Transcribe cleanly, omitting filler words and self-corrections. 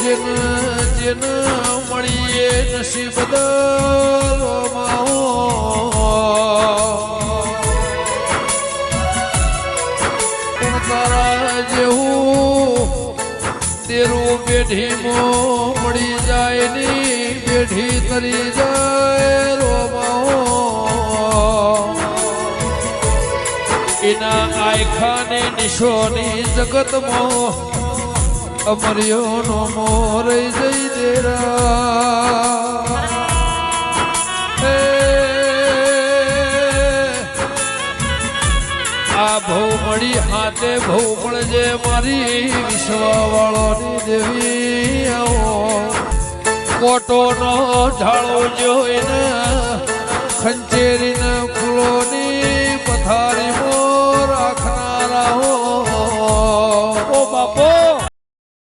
જેન જેન મળીએ નસીબ બદલવામાં પણ તારા જેવું તેરું પેઢીમાં મળી જાય ની પેઢી તરી જાય રોમાં એના આયખાને નિશોની જગતમાં અમર્યો નો મોર જઈ દેરા આ ભવ મળી હાથે ભવ મળજે મારી વિશ્વવાળોની દેવી આવો કોટો નો ઢાળો જોઈને